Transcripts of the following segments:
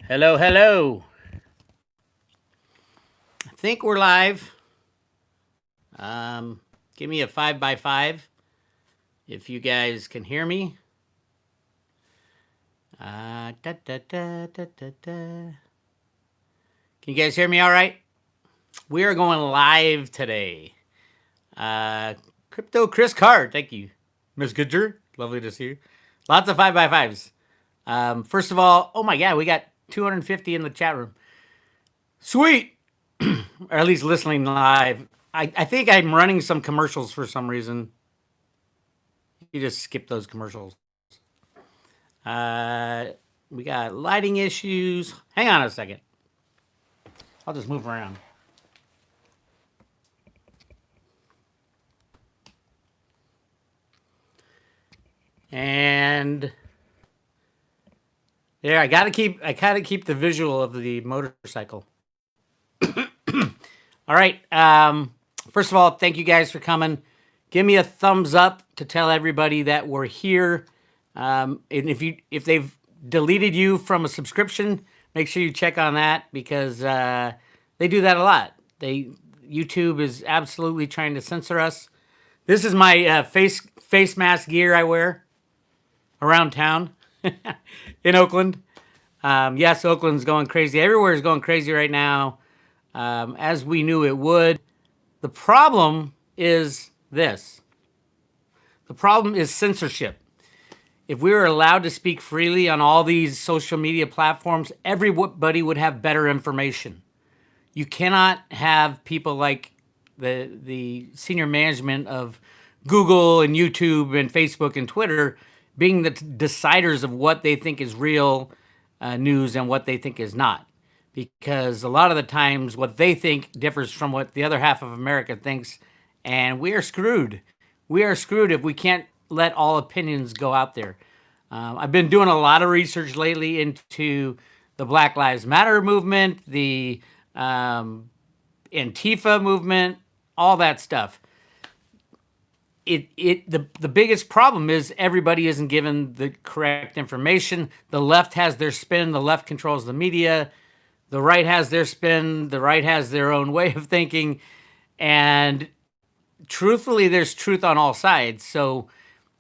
Hello, hello. I think we're live. Give me a 5x5 if you guys can hear me. Da, da, da, da, da, da. Can you guys hear me all right? We are going live today. Crypto Chris Card, thank you. Miss Goodger, lovely to see you. Lots of 5x5s. First of all, oh my God, we got 250 in the chat room. Sweet. Or at least listening live. I think I'm running some commercials for some reason. You just skip those commercials. We got lighting issues. Hang on a second. I'll just move around. And there, I gotta keep the visual of the motorcycle. All right. First of all, thank you guys for coming. Give me a thumbs up to tell everybody that we're here. And if they've deleted you from a subscription, make sure you check on that because they do that a lot. YouTube is absolutely trying to censor us. This is my face mask gear I wear around town in Oakland. Yes, Oakland's going crazy. Everywhere is going crazy right now, as we knew it would. The problem is this. The problem is censorship. If we were allowed to speak freely on all these social media platforms, everybody would have better information. You cannot have people like the senior management of Google and YouTube and Facebook and Twitter being the deciders of what they think is real news and what they think is not. Because a lot of the times what they think differs from what the other half of America thinks, and we are screwed. We are screwed if we can't let all opinions go out there. I've been doing a lot of research lately into the Black Lives Matter movement, the Antifa movement, all that stuff. The biggest problem is everybody isn't given the correct information. The left has their spin. The left controls the media. The right has their spin. The right has their own way of thinking. And truthfully, there's truth on all sides. So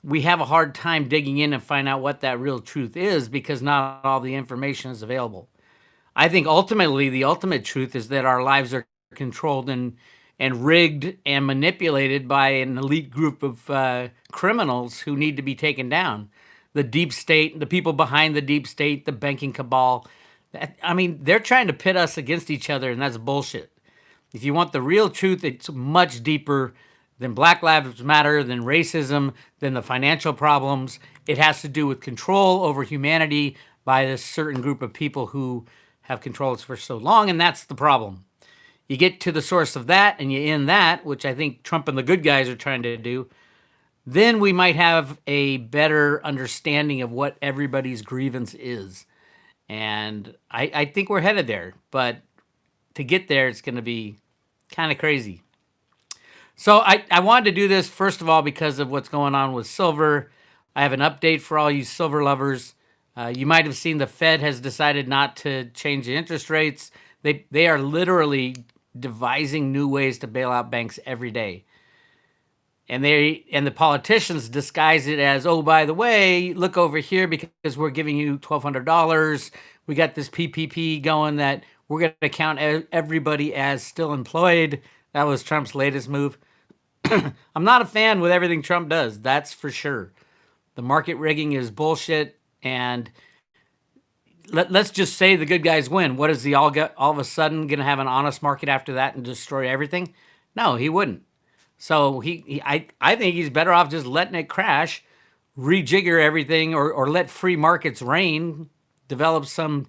we have a hard time digging in and find out what that real truth is because not all the information is available. I think ultimately the ultimate truth is that our lives are controlled and rigged and manipulated by an elite group of criminals who need to be taken down. The deep state, the people behind the deep state, the banking cabal. I mean, they're trying to pit us against each other, and that's bullshit. If you want the real truth, it's much deeper than Black Lives Matter, than racism, than the financial problems. It has to do with control over humanity by this certain group of people who have controlled us for so long, and that's the problem. You get to the source of that, and you end that, which I think Trump and the good guys are trying to do, then we might have a better understanding of what everybody's grievance is. And I think we're headed there, but to get there, it's going to be kind of crazy. So I wanted to do this, first of all, because of what's going on with silver. I have an update for all you silver lovers. You might have seen the Fed has decided not to change the interest rates. They are literally devising new ways to bail out banks every day. And the politicians disguise it as, oh, by the way, look over here because we're giving you $1,200. We got this PPP going that we're going to count everybody as still employed. That was Trump's latest move. I'm not a fan with everything Trump does, that's for sure. The market rigging is bullshit, and let's just say the good guys win. What is he all of a sudden going to have an honest market after that and destroy everything? No, he wouldn't. So I think he's better off just letting it crash, rejigger everything, or let free markets reign, develop some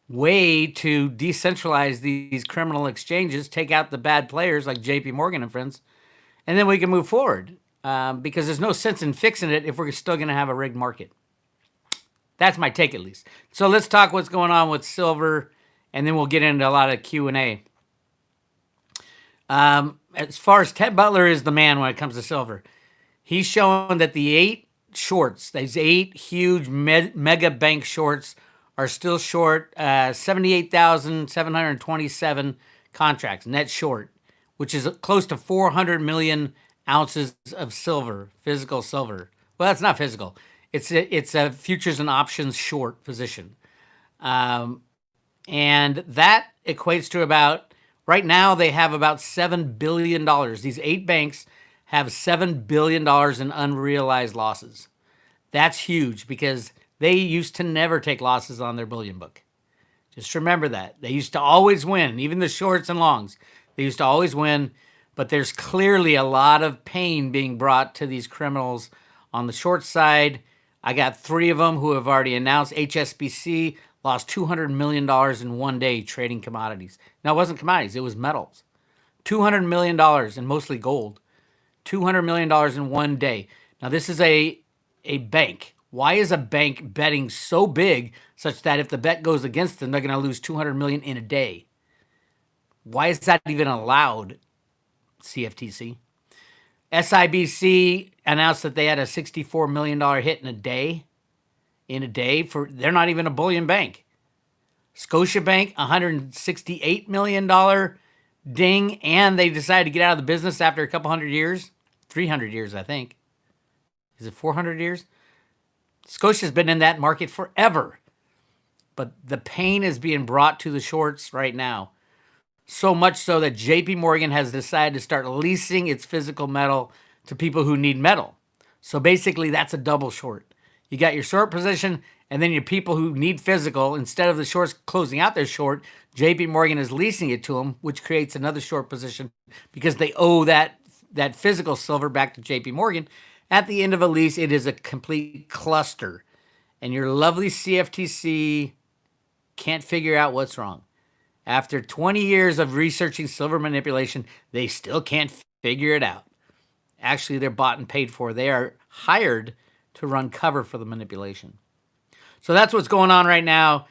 way to decentralize these criminal exchanges, take out the bad players like JP Morgan and friends, and then we can move forward. Because there's no sense in fixing it if we're still going to have a rigged market. That's my take, at least. So let's talk what's going on with silver, and then we'll get into a lot of Q&A. As far as Ted Butler is the man when it comes to silver, he's showing that the 8 shorts, these 8 huge mega bank shorts, are still short 78,727 contracts, net short, which is close to 400 million ounces of silver, physical silver. Well, that's not physical. It's a futures and options short position. Um, and that equates to about, right now they have about $7 billion. These 8 banks have $7 billion in unrealized losses. That's huge because they used to never take losses on their bullion book. Just remember that. They used to always win, even the shorts and longs. They used to always win, but there's clearly a lot of pain being brought to these criminals on the short side. I got 3 of them who have already announced. HSBC lost $200 million in one day trading commodities. Now, it wasn't commodities, it was metals. $200 million, and mostly gold. $200 million in one day. Now, this is a bank. Why is a bank betting so big such that if the bet goes against them, they're going to lose $200 million in a day? Why is that even allowed, CFTC? SIBC announced that they had a $64 million hit in a day. They're not even a bullion bank. Scotiabank, $168 million ding, and they decided to get out of the business after a couple hundred years. 300 years, I think. Is it 400 years? Scotia's been in that market forever. But the pain is being brought to the shorts right now. So much so that JP Morgan has decided to start leasing its physical metal to people who need metal. So basically, that's a double short. You got your short position, and then your people who need physical. Instead of the shorts closing out their short, JP Morgan is leasing it to them, which creates another short position because they owe that physical silver back to JP Morgan. At the end of a lease, it is a complete cluster. And your lovely CFTC can't figure out what's wrong. After 20 years of researching silver manipulation, they still can't figure it out. Actually, they're bought and paid for. They are hired to run cover for the manipulation. So that's what's going on right now.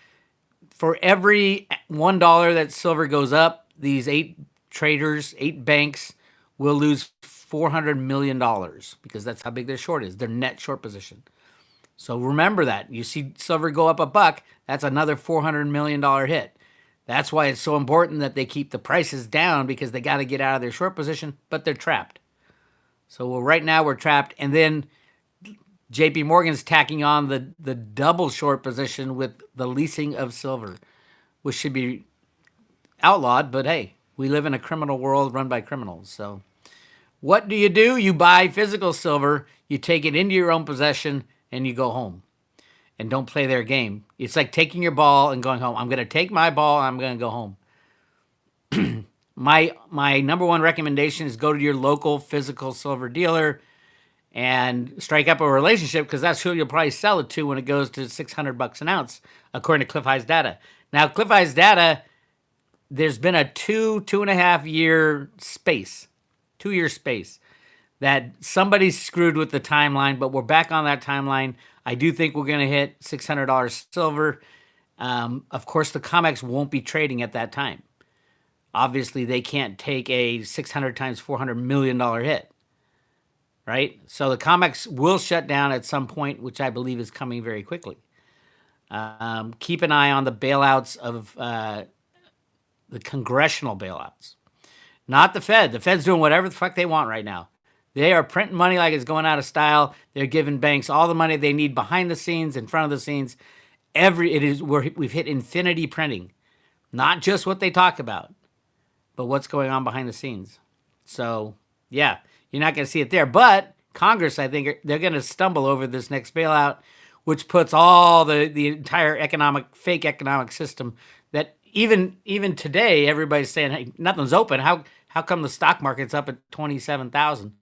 For every $1 that silver goes up, these 8 traders, 8 banks will lose $400 million because that's how big their short is, their net short position. So remember that. You see silver go up $1, that's another $400 million hit. That's why it's so important that they keep the prices down because they got to get out of their short position, but they're trapped. So right now we're trapped. And then JP Morgan's tacking on the double short position with the leasing of silver, which should be outlawed. But hey, we live in a criminal world run by criminals. So what do? You buy physical silver, you take it into your own possession, and you go home. And don't play their game. It's like taking your ball and going home. I'm going to take my ball and I'm going to go home. My number one recommendation is go to your local physical silver dealer and strike up a relationship because that's who you'll probably sell it to when it goes to $600 an ounce, according to Cliff High's data. Now, Cliff High's data, there's been a 2.5 year space, 2-year space that somebody's screwed with the timeline, but we're back on that timeline. I do think we're going to hit $600 silver. Of course, the COMEX won't be trading at that time. Obviously, they can't take a 600 times $400 million hit, right? So the COMEX will shut down at some point, which I believe is coming very quickly. Keep an eye on the bailouts of the congressional bailouts, not the Fed. The Fed's doing whatever the fuck they want right now. They are printing money like it's going out of style. They're giving banks all the money they need behind the scenes, in front of the scenes. We've hit infinity printing, not just what they talk about, but what's going on behind the scenes. So yeah, you're not going to see it there. But Congress, I think, they're going to stumble over this next bailout, which puts all the entire fake economic system that even today everybody's saying, hey, nothing's open. How come the stock market's up at 27,000?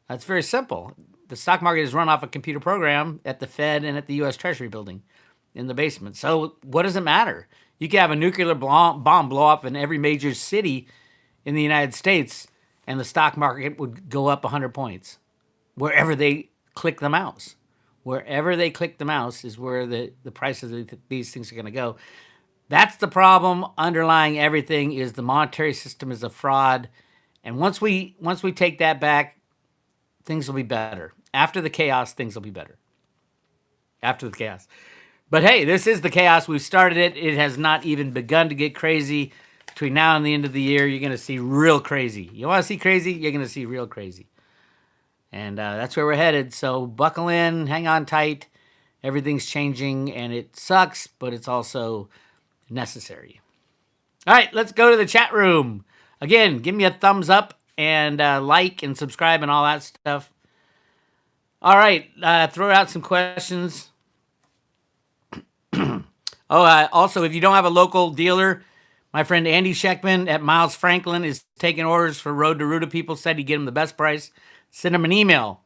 That's very simple. The stock market is run off a computer program at the Fed and at the U.S. Treasury building in the basement. So what does it matter? You could have a nuclear bomb blow up in every major city in the United States, and the stock market would go up 100 points. Wherever they click the mouse. Wherever they click the mouse is where the prices of these things are going to go. That's the problem underlying everything is the monetary system is a fraud. And once we take that back, things will be better. After the chaos, things will be better. After the chaos. But hey, this is the chaos. We've started it. It has not even begun to get crazy. Between now and the end of the year, you're going to see real crazy. You want to see crazy? You're going to see real crazy. And that's where we're headed. So buckle in, hang on tight. Everything's changing, and it sucks, but it's also necessary. All right, let's go to the chat room. Again, give me a thumbs up and like and subscribe and all that stuff. All right, throw out some questions. Also, if you don't have a local dealer, my friend Andy Scheckman at Miles Franklin is taking orders for Road to Ruta people. Said he'd get him the best price. Send him an email,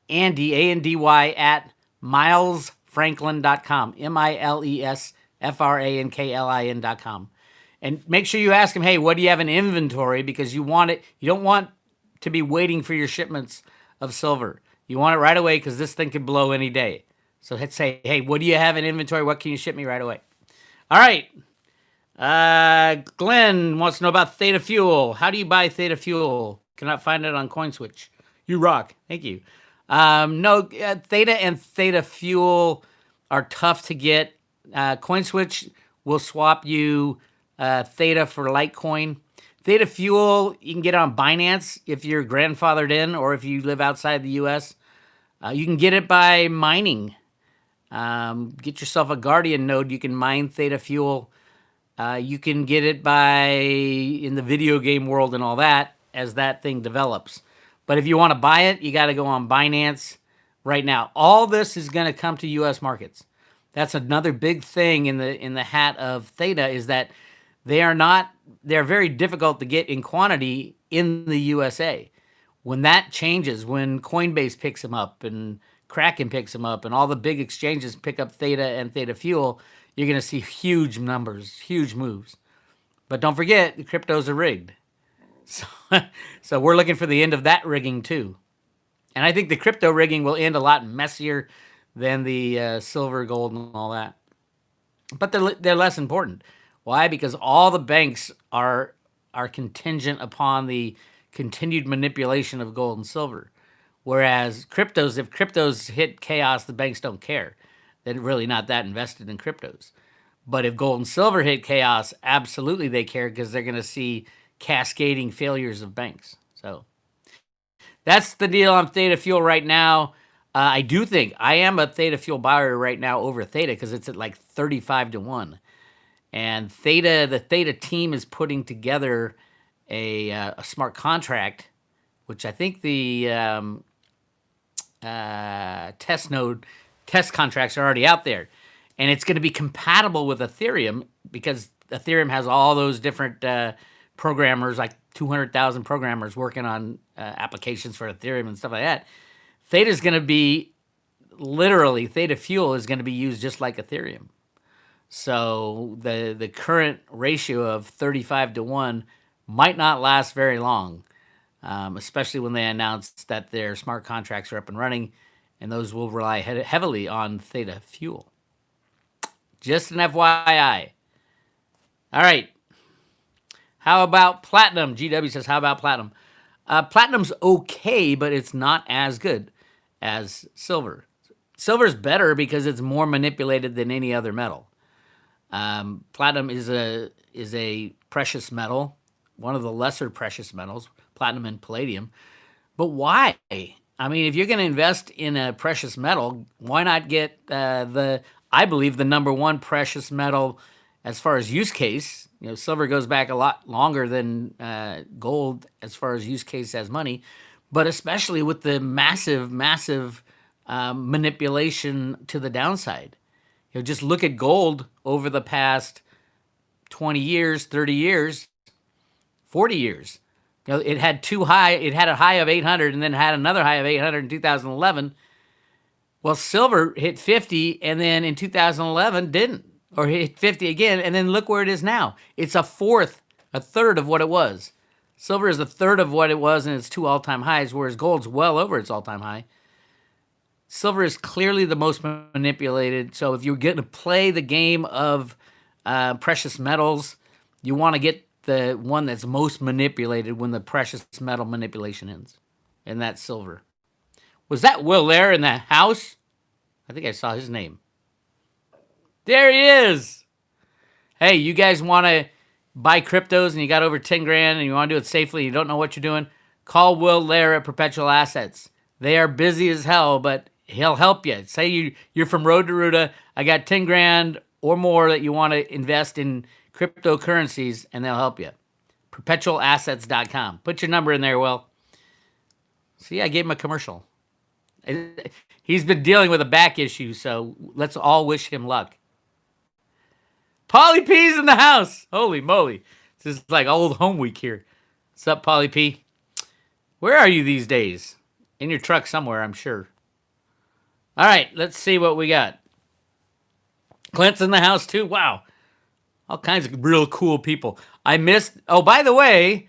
Andy, A-N-D-Y, at milesfranklin.com, milesfranklin.com. And make sure you ask him, hey, what do you have in inventory? Because you want it. You don't want to be waiting for your shipments of silver. You want it right away because this thing could blow any day. So let's say, hey, what do you have in inventory? What can you ship me right away? All right. Glenn wants to know about Theta Fuel. How do you buy Theta Fuel? Cannot find it on CoinSwitch. You rock. Thank you. No, Theta and Theta Fuel are tough to get. CoinSwitch will swap you Theta for Litecoin. Theta Fuel, you can get it on Binance if you're grandfathered in or if you live outside the U.S. You can get it by mining. Get yourself a Guardian node. You can mine Theta Fuel. You can get it by in the video game world and all that as that thing develops. But if you want to buy it, you got to go on Binance right now. All this is going to come to U.S. markets. That's another big thing in the hat of Theta is that they're very difficult to get in quantity in the USA. When that changes, when Coinbase picks them up and Kraken picks them up and all the big exchanges pick up Theta and Theta Fuel, you're going to see huge numbers, huge moves. But don't forget, the cryptos are rigged. So we're looking for the end of that rigging too. And I think the crypto rigging will end a lot messier than the silver, gold, and all that. But they're less important. Why? Because all the banks are contingent upon the continued manipulation of gold and silver. Whereas if cryptos hit chaos, the banks don't care. They're really not that invested in cryptos. But if gold and silver hit chaos, absolutely they care because they're going to see cascading failures of banks. So that's the deal on Theta Fuel right now. I do think I am a Theta Fuel buyer right now over Theta because it's at like 35-1. And the Theta team is putting together a smart contract, which I think the test contracts are already out there. And it's going to be compatible with Ethereum because Ethereum has all those different programmers, like 200,000 programmers working on applications for Ethereum and stuff like that. Theta Fuel is going to be used just like Ethereum. So the current ratio of 35-1 might not last very long, especially when they announce that their smart contracts are up and running, and those will rely heavily on Theta Fuel. Just an FYI. All right. How about platinum? GW says, how about platinum? Platinum's okay, but it's not as good as silver. Silver's better because it's more manipulated than any other metal. Platinum is a precious metal, one of the lesser precious metals, platinum and palladium. But why? I mean, if you're going to invest in a precious metal, why not get I believe, the number one precious metal as far as use case? You know, silver goes back a lot longer than gold as far as use case as money, but especially with the massive manipulation to the downside. You know, just look at gold over the past 20 years, 30 years, 40 years. You know, it had a high of 800 and then had another high of 800 in 2011. Well, silver hit 50 and then in 2011 didn't, or hit 50 again, and then look where it is now. It's a third of what it was. Silver is a third of what it was in its two all-time highs, whereas gold's well over its all-time high. Silver is clearly the most manipulated. So if you're going to play the game of precious metals, you want to get the one that's most manipulated when the precious metal manipulation ends, and that's silver. Was that Will there in the house? I think I saw his name. There he is. Hey, you guys want to buy cryptos and you got over 10 grand and you want to do it safely, you don't know what you're doing, call Will Lair at Perpetual Assets. They are busy as hell, but he'll help you. Say you're from Road to Ruta, I got 10 grand or more that you want to invest in cryptocurrencies, and they'll help you. Perpetualassets.com. Put your number in there, Will. See, I gave him a commercial. He's been dealing with a back issue, so let's all wish him luck. Pauly P's in the house. Holy moly. This is like old home week here. What's up, Pauly P? Where are you these days? In your truck somewhere, I'm sure. All right, let's see what we got. Clint's in the house too. Wow. All kinds of real cool people. I missed. Oh, by the way,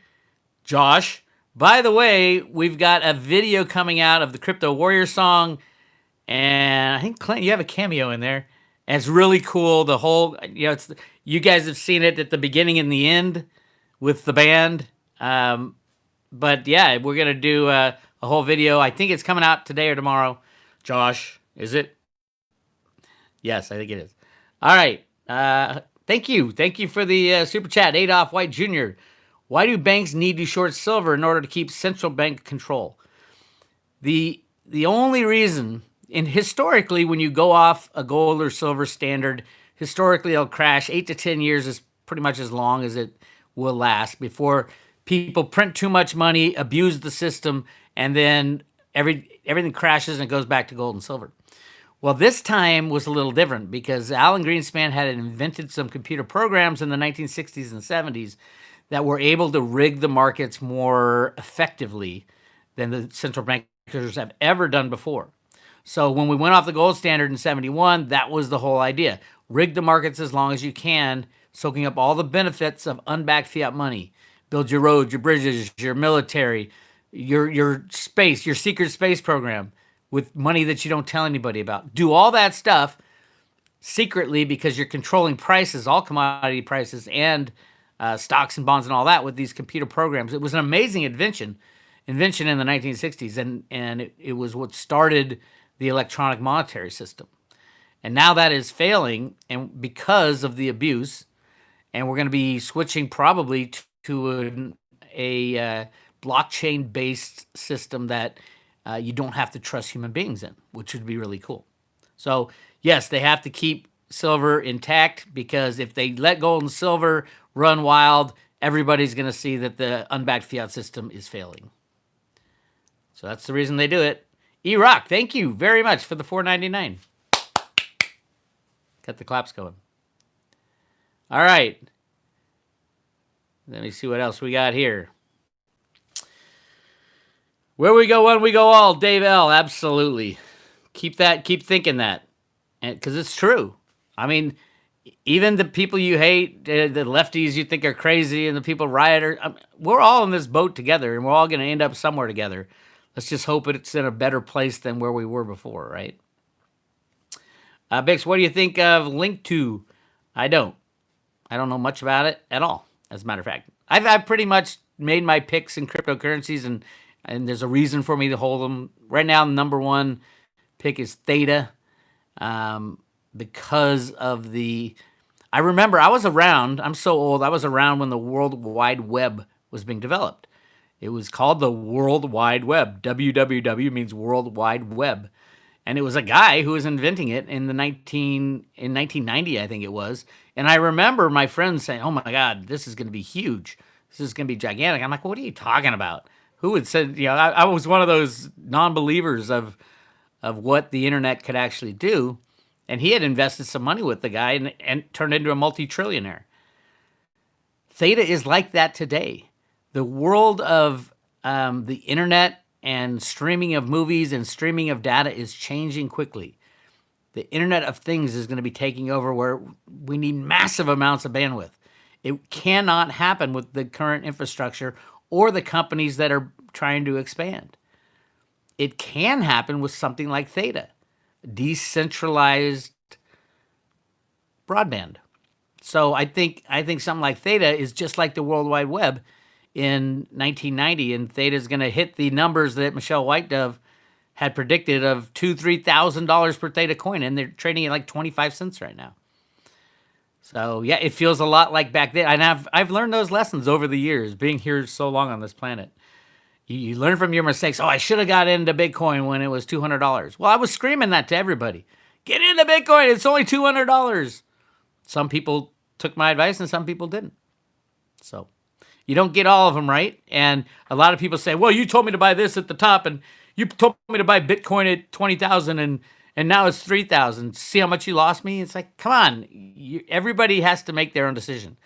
Josh, we've got a video coming out of the Crypto Warrior song. And I think, Clint, you have a cameo in there. And it's really cool. The whole, you guys have seen it at the beginning and the end with the band. But yeah, we're going to do a whole video. I think it's coming out today or tomorrow. Josh, is it? Yes, I think it is. All right. Thank you. Thank you for the super chat. Adolf White Jr. Why do banks need to short silver in order to keep central bank control? The only reason, and historically, when you go off a gold or silver standard, historically it'll crash. 8 to 10 years is pretty much as long as it will last before people print too much money, abuse the system, and then everything crashes and goes back to gold and silver. Well, this time was a little different because Alan Greenspan had invented some computer programs in the 1960s and 70s that were able to rig the markets more effectively than the central bankers have ever done before. So when we went off the gold standard in 71, that was the whole idea. Rig the markets as long as you can, soaking up all the benefits of unbacked fiat money. Build your roads, your bridges, your military, your space, your secret space program with money that you don't tell anybody about. Do all that stuff secretly because you're controlling prices, all commodity prices, and stocks and bonds and all that with these computer programs. It was an amazing invention in the 1960s, and it was what started the electronic monetary system. And now that is failing, and because of the abuse, and we're going to be switching probably to a blockchain-based system that you don't have to trust human beings in, which would be really cool. So, yes, they have to keep silver intact because if they let gold and silver run wild, everybody's going to see that the unbacked fiat system is failing. So that's the reason they do it. E-Rock, thank you very much for the $4.99. Got the claps going. All right. Let me see what else we got here. Where we go, when we go all, Dave L. Absolutely. Keep thinking that. Because it's true. I mean, even the people you hate, the lefties you think are crazy, and the people rioters, we're all in this boat together, and we're all going to end up somewhere together. Let's just hope it's in a better place than where we were before, right? Bix, what do you think of Link2? I don't know much about it at all, as a matter of fact. I've pretty much made my picks in cryptocurrencies, and there's a reason for me to hold them. Right now, the number one pick is Theta, because of I remember I was around, I'm so old, I was around when the World Wide Web was being developed. It was called the World Wide Web. WWW means World Wide Web. And it was a guy who was inventing it in 1990, I think it was. And I remember my friends saying, oh my God, this is going to be huge. This is going to be gigantic. I'm like, what are you talking about? Who had said, I was one of those non-believers of what the internet could actually do. And he had invested some money with the guy and turned into a multi-trillionaire. Theta is like that today. The world of the internet and streaming of movies and streaming of data is changing quickly. The Internet of Things is going to be taking over where we need massive amounts of bandwidth. It cannot happen with the current infrastructure or the companies that are trying to expand. It can happen with something like Theta, decentralized broadband. So I think something like Theta is just like the World Wide Web in 1990, and Theta is going to hit the numbers that Michelle Whitedove had predicted of $2,000-$3,000 per Theta coin, and they're trading at like 25 cents right now. So yeah, it feels a lot like back then. And I've learned those lessons over the years, being here so long on this planet. You learn from your mistakes. Oh, I should have got into Bitcoin when it was $200. Well, I was screaming that to everybody. Get into Bitcoin. It's only $200. Some people took my advice and some people didn't. So you don't get all of them right. And a lot of people say, well, you told me to buy this at the top and you told me to buy Bitcoin at 20,000 and now it's 3,000. See how much you lost me? It's like, come on. Everybody has to make their own decision.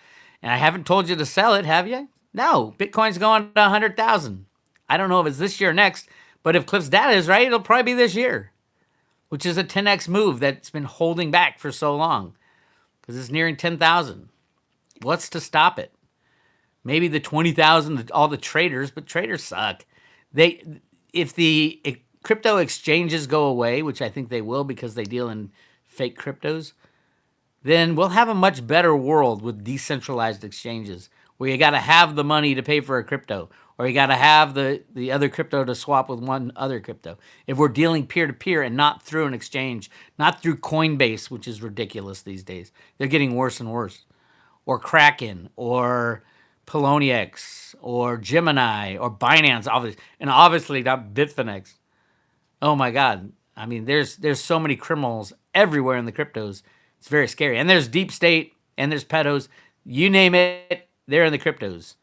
And I haven't told you to sell it, have you? No. Bitcoin's going to 100,000. I don't know if it's this year or next, but if Cliff's data is right, it'll probably be this year, which is a 10x move that's been holding back for so long because it's nearing 10,000. What's to stop it? Maybe the 20,000, all the traders, but traders suck. If the crypto exchanges go away, which I think they will because they deal in fake cryptos, then we'll have a much better world with decentralized exchanges where you got to have the money to pay for a crypto or you got to have the other crypto to swap with one other crypto. If we're dealing peer-to-peer and not through an exchange, not through Coinbase, which is ridiculous these days. They're getting worse and worse. Or Kraken or Poloniex or Gemini or Binance, obviously not Bitfinex. Oh my God. I mean, there's so many criminals everywhere in the cryptos. It's very scary. And there's deep state and there's pedos. You name it, they're in the cryptos.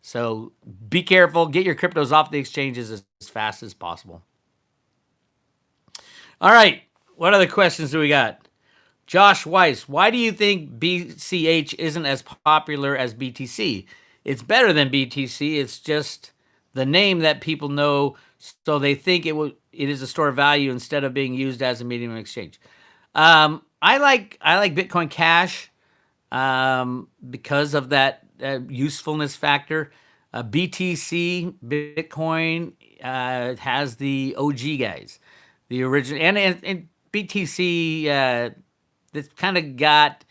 So be careful. Get your cryptos off the exchanges as fast as possible. All right. What other questions do we got? Josh Weiss, why do you think BCH isn't as popular as BTC? It's better than BTC. It's just the name that people know, so they think it is a store of value instead of being used as a medium of exchange. I like Bitcoin Cash because of that usefulness factor. BTC Bitcoin has the OG guys, the original, and BTC that's kind of got,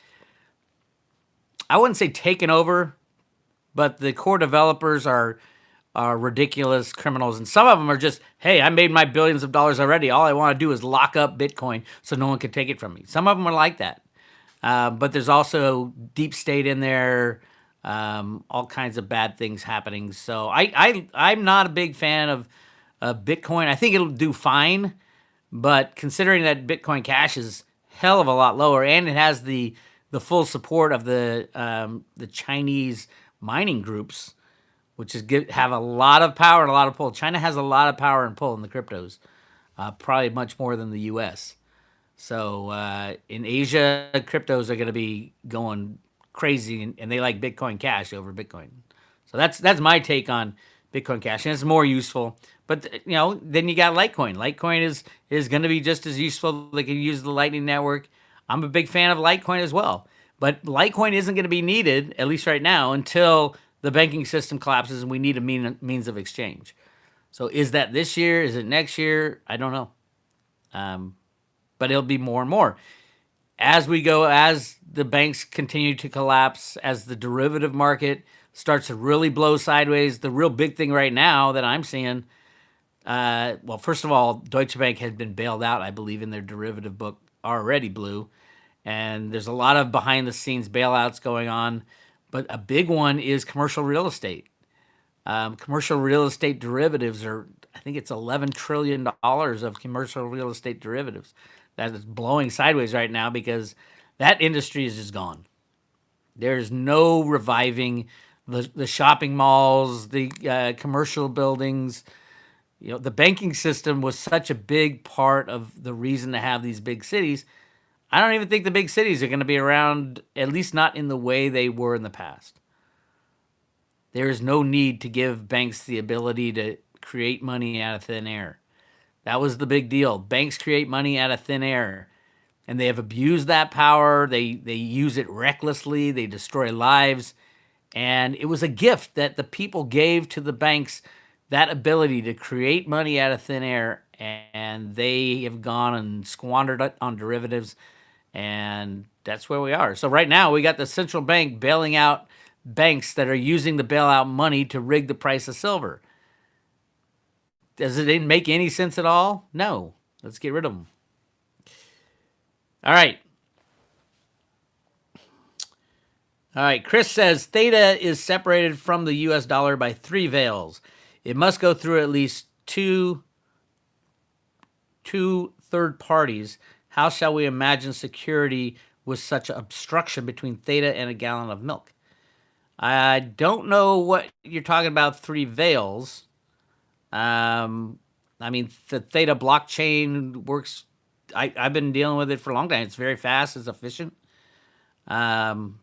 I wouldn't say taken over, but the core developers are ridiculous criminals, and some of them are just, hey, I made my billions of dollars already. All I want to do is lock up Bitcoin so no one can take it from me. Some of them are like that, but there's also deep state in there, all kinds of bad things happening. So I'm not a big fan of Bitcoin. I think it'll do fine, but considering that Bitcoin Cash is hell of a lot lower, and it has the full support of the Chinese mining groups, which have a lot of power and a lot of pull. China has a lot of power and pull in the cryptos, probably much more than the U.S. So in Asia, cryptos are going to be going crazy, and they like Bitcoin Cash over Bitcoin. So that's my take on Bitcoin Cash, and it's more useful. But then you got Litecoin. Litecoin is going to be just as useful. They can use the Lightning Network. I'm a big fan of Litecoin as well. But Litecoin isn't going to be needed, at least right now, until the banking system collapses and we need a means of exchange. So is that this year? Is it next year? I don't know. But it'll be more and more. As the banks continue to collapse, as the derivative market starts to really blow sideways, the real big thing right now that I'm seeing, well, first of all, Deutsche Bank had been bailed out, I believe, in their derivative book already blew. And there's a lot of behind-the-scenes bailouts going on. But a big one is commercial real estate. Commercial real estate derivatives I think it's $11 trillion of commercial real estate derivatives. That is blowing sideways right now because that industry is just gone. There's no reviving the shopping malls, the commercial buildings. The banking system was such a big part of the reason to have these big cities. I don't even think the big cities are going to be around, at least not in the way they were in the past. There is no need to give banks the ability to create money out of thin air. That was the big deal. Banks create money out of thin air, and they have abused that power. They use it recklessly. They destroy lives, and it was a gift that the people gave to the banks, that ability to create money out of thin air, and they have gone and squandered it on derivatives. And that's where we are. So right now we got the central bank bailing out banks that are using the bailout money to rig the price of silver. Does it make any sense at all? No. Let's get rid of them. All right. All right, Chris says Theta is separated from the US dollar by 3 veils. It must go through at least two third parties. How shall we imagine security with such obstruction between Theta and a gallon of milk? I don't know what you're talking about, 3 veils. I mean, the Theta blockchain works. I've been dealing with it for a long time. It's very fast, it's efficient. Um,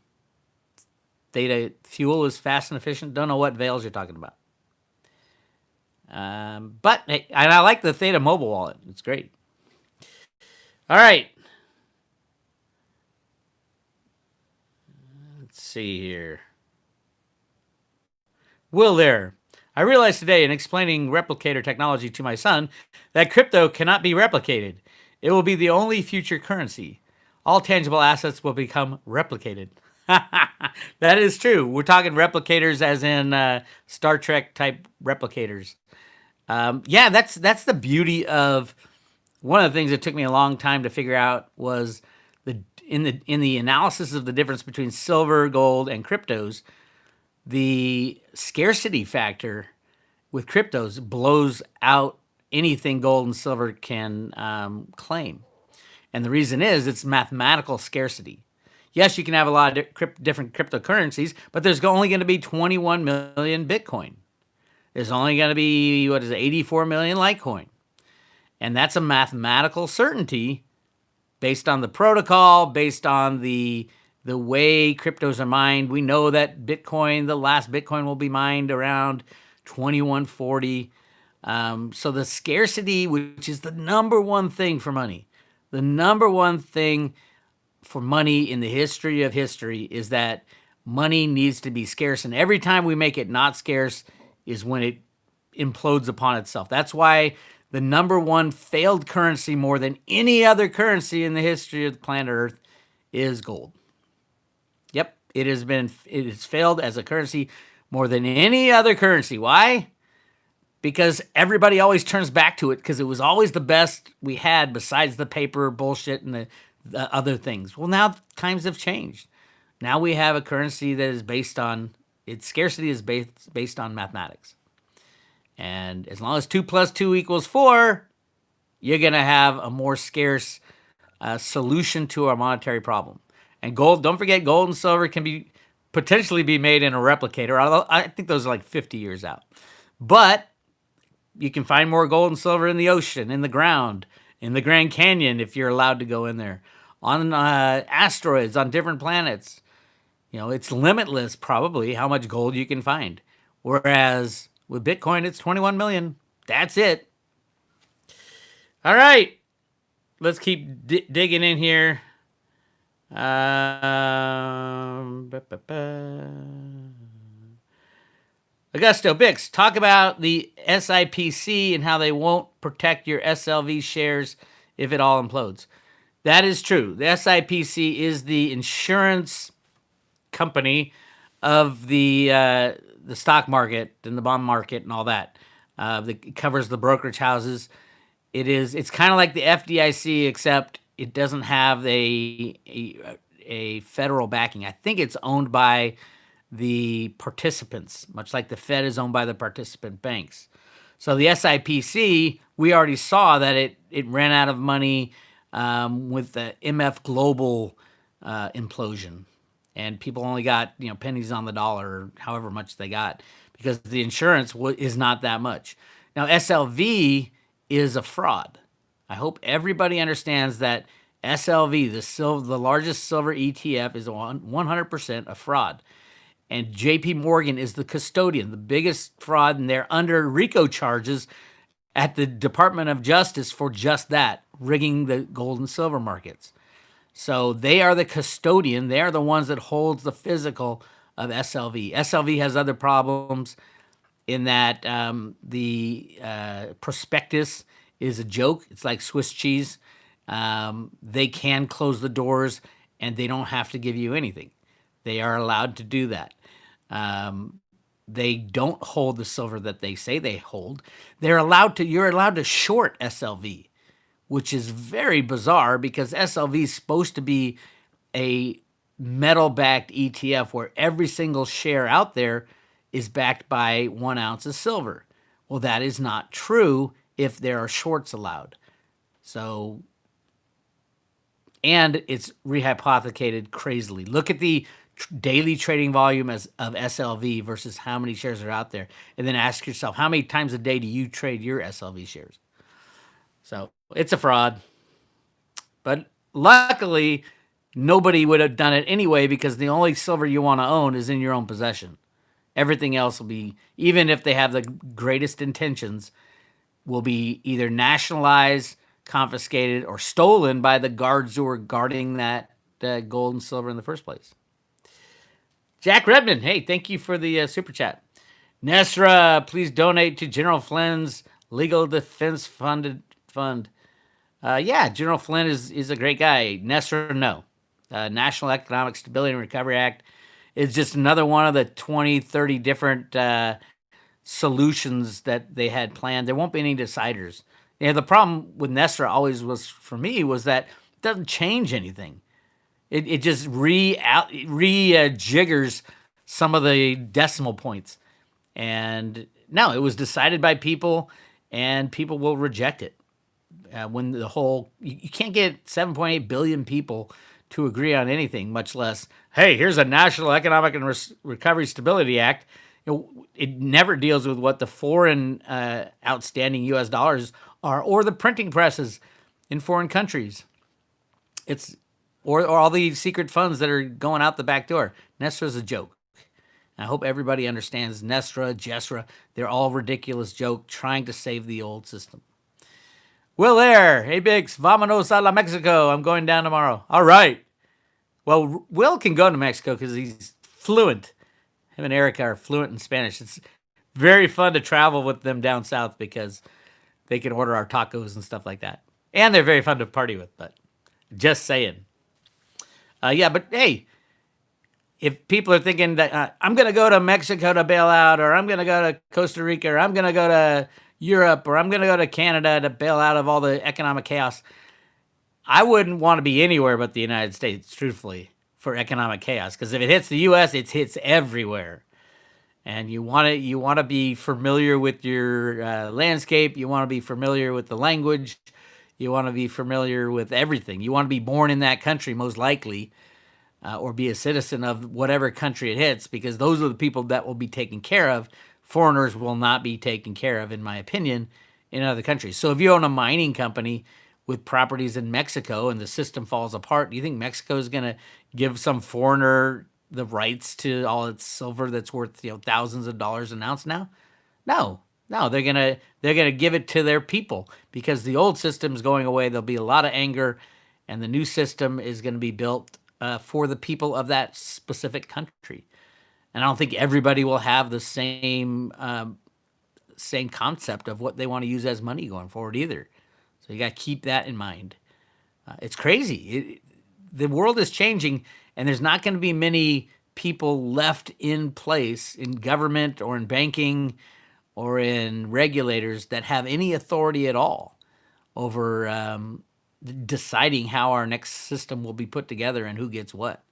Theta fuel is fast and efficient. Don't know what veils you're talking about. But hey, and I like the Theta mobile wallet. It's great. All right. Let's see here. Will there? I realized today in explaining replicator technology to my son that crypto cannot be replicated. It will be the only future currency. All tangible assets will become replicated. That is true. We're talking replicators as in Star Trek type replicators. Yeah, that's the beauty of one of the things that took me a long time to figure out was in the analysis of the difference between silver, gold, and cryptos, the scarcity factor with cryptos blows out anything gold and silver can claim. And the reason is it's mathematical scarcity. Yes, you can have a lot of different cryptocurrencies, but there's only going to be 21 million Bitcoin. There's only going to be, 84 million Litecoin. And that's a mathematical certainty based on the protocol, based on the way cryptos are mined. We know that Bitcoin, the last Bitcoin will be mined around 2140. So the scarcity, which is the number one thing for money, the number one thing for money in the history of history is that money needs to be scarce. And every time we make it not scarce is when it implodes upon itself. That's why the number one failed currency more than any other currency in the history of the planet Earth is gold. Yep, it has failed as a currency more than any other currency. Why? Because everybody always turns back to it because it was always the best we had besides the paper bullshit and the other things. Well, now times have changed. Now we have a currency that is based on its scarcity is based on mathematics. And as long as 2 plus 2 equals 4, you're going to have a more scarce solution to our monetary problem. And gold, don't forget, gold and silver can potentially be made in a replicator. Although I think those are like 50 years out. But you can find more gold and silver in the ocean, in the ground, in the Grand Canyon if you're allowed to go in there, on asteroids, on different planets. It's limitless probably how much gold you can find. Whereas with Bitcoin, it's 21 million. That's it. All right. Let's keep digging in here. Augusto Bix, talk about the SIPC and how they won't protect your SLV shares if it all implodes. That is true. The SIPC is the insurance company of the stock market and the bond market and all that. That covers the brokerage houses. It's kind of like the FDIC, except it doesn't have a federal backing. I think it's owned by the participants, much like the Fed is owned by the participant banks. So the SIPC, we already saw that it ran out of money with the MF Global implosion. And people only got pennies on the dollar, or however much they got, because the insurance is not that much. Now SLV is a fraud. I hope everybody understands that SLV, the largest silver ETF, is 100% a fraud. And JP Morgan is the custodian, the biggest fraud, and they're under RICO charges at the Department of Justice for just that, rigging the gold and silver markets. So they are the custodian. They are the ones that holds the physical of SLV. SLV has other problems in that the prospectus is a joke. It's like Swiss cheese. They can close the doors and they don't have to give you anything. They are allowed to do that. They don't hold the silver that they say they hold. You're allowed to short SLV, which is very bizarre because SLV is supposed to be a metal-backed ETF where every single share out there is backed by 1 ounce of silver. Well, that is not true if there are shorts allowed. So, and it's rehypothecated crazily. Look at the daily trading volume of SLV versus how many shares are out there. And then ask yourself, how many times a day do you trade your SLV shares? So it's a fraud. But luckily, nobody would have done it anyway because the only silver you want to own is in your own possession. Everything else will be, even if they have the greatest intentions, will be either nationalized, confiscated, or stolen by the guards who were guarding that gold and silver in the first place. Jack Redmond, hey, thank you for the super chat. Nesra, please donate to General Flynn's Legal Defense Fund. Yeah, General Flynn is a great guy. Nesra, no. National Economic Stability and Recovery Act is just another one of the 20, 30 different solutions that they had planned. There won't be any deciders. The problem with Nesra always was, for me, was that it doesn't change anything. It just rejiggers some of the decimal points. And no, it was decided by people, and people will reject it. When the whole, you can't get 7.8 billion people to agree on anything, much less, hey, here's a National Economic and Recovery Stability Act. It never deals with what the foreign outstanding U.S. dollars are, or the printing presses in foreign countries. It's or all the secret funds that are going out the back door. Nesra's a joke. I hope everybody understands Nesra, Jesra, they're all ridiculous joke trying to save the old system. Will there. Hey, Bix, vámonos a la Mexico. I'm going down tomorrow. All right. Well, Will can go to Mexico because he's fluent. Him and Erica are fluent in Spanish. It's very fun to travel with them down south because they can order our tacos and stuff like that. And they're very fun to party with, but just saying. Yeah, but hey, if people are thinking that I'm going to go to Mexico to bail out, or I'm going to go to Costa Rica, or I'm going to go to Europe, or I'm going to go to Canada to bail out of all the economic chaos, I wouldn't want to be anywhere but the United States, truthfully, for economic chaos. Because if it hits the U.S., it hits everywhere. And you want to be familiar with your landscape. You want to be familiar with the language. You want to be familiar with everything. You want to be born in that country, most likely, or be a citizen of whatever country it hits, because those are the people that will be taken care of. Foreigners will not be taken care of, in my opinion, in other countries. So if you own a mining company with properties in Mexico and the system falls apart, do you think Mexico is going to give some foreigner the rights to all its silver that's worth thousands of dollars an ounce now? No, they're gonna give it to their people because the old system's going away. There'll be a lot of anger, and the new system is going to be built for the people of that specific country. And I don't think everybody will have the same concept of what they want to use as money going forward either. So you got to keep that in mind. It's crazy. The world is changing, and there's not going to be many people left in place in government or in banking or in regulators that have any authority at all over deciding how our next system will be put together and who gets what.